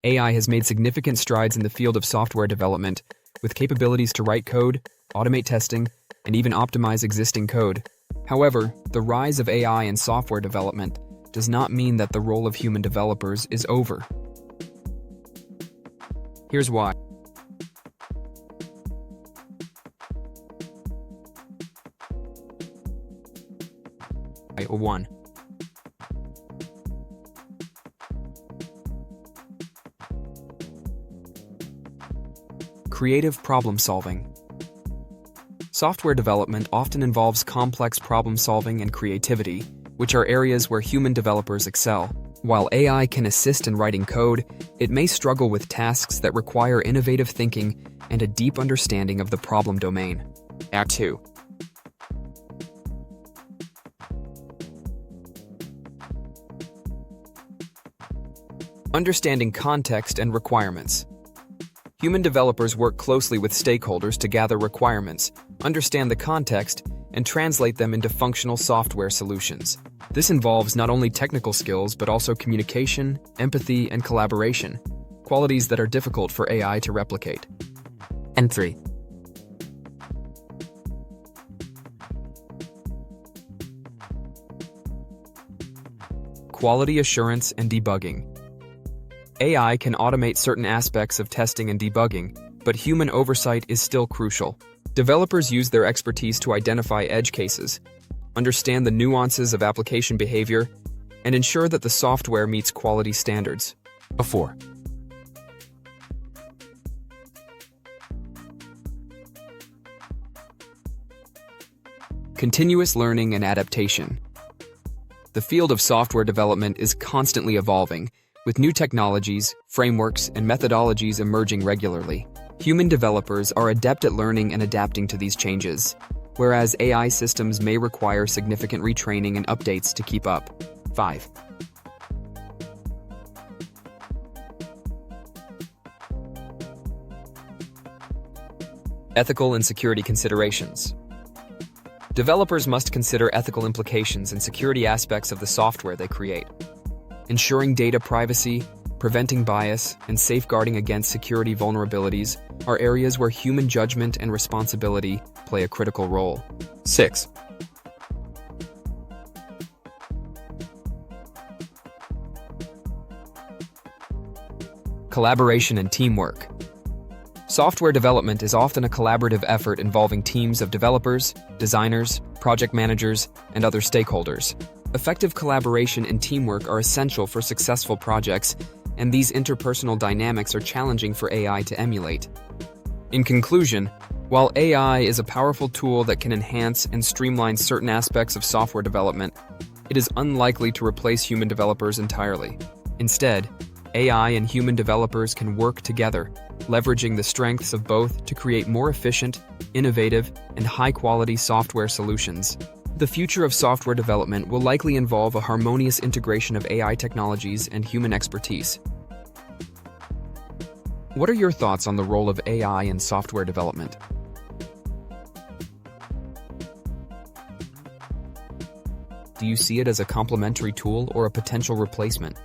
AI has made significant strides in the field of software development, with capabilities to write code, automate testing, and even optimize existing code. However, the rise of AI in software development does not mean that the role of human developers is over. Here's why. One. Creative problem solving. Software development often involves complex problem solving and creativity, which are areas where human developers excel. While AI can assist in writing code, it may struggle with tasks that require innovative thinking and a deep understanding of the problem domain. Act 2. Understanding context and requirements. Human developers work closely with stakeholders to gather requirements, understand the context, and translate them into functional software solutions. This involves not only technical skills but also communication, empathy, and collaboration, qualities that are difficult for AI to replicate. And 3. Quality assurance and debugging. AI can automate certain aspects of testing and debugging, but human oversight is still crucial. Developers use their expertise to identify edge cases, understand the nuances of application behavior, and ensure that the software meets quality standards. 4. Continuous learning and adaptation. The field of software development is constantly evolving, with new technologies, frameworks, and methodologies emerging regularly. Human developers are adept at learning and adapting to these changes, whereas AI systems may require significant retraining and updates to keep up. 5. Ethical and security considerations. Developers must consider ethical implications and security aspects of the software they create. Ensuring data privacy, preventing bias, and safeguarding against security vulnerabilities are areas where human judgment and responsibility play a critical role. 6. Collaboration and teamwork. Software development is often a collaborative effort involving teams of developers, designers, project managers, and other stakeholders. Effective collaboration and teamwork are essential for successful projects, and these interpersonal dynamics are challenging for AI to emulate. In conclusion, while AI is a powerful tool that can enhance and streamline certain aspects of software development, it is unlikely to replace human developers entirely. Instead, AI and human developers can work together, leveraging the strengths of both to create more efficient, innovative, and high-quality software solutions. The future of software development will likely involve a harmonious integration of AI technologies and human expertise. What are your thoughts on the role of AI in software development? Do you see it as a complementary tool or a potential replacement?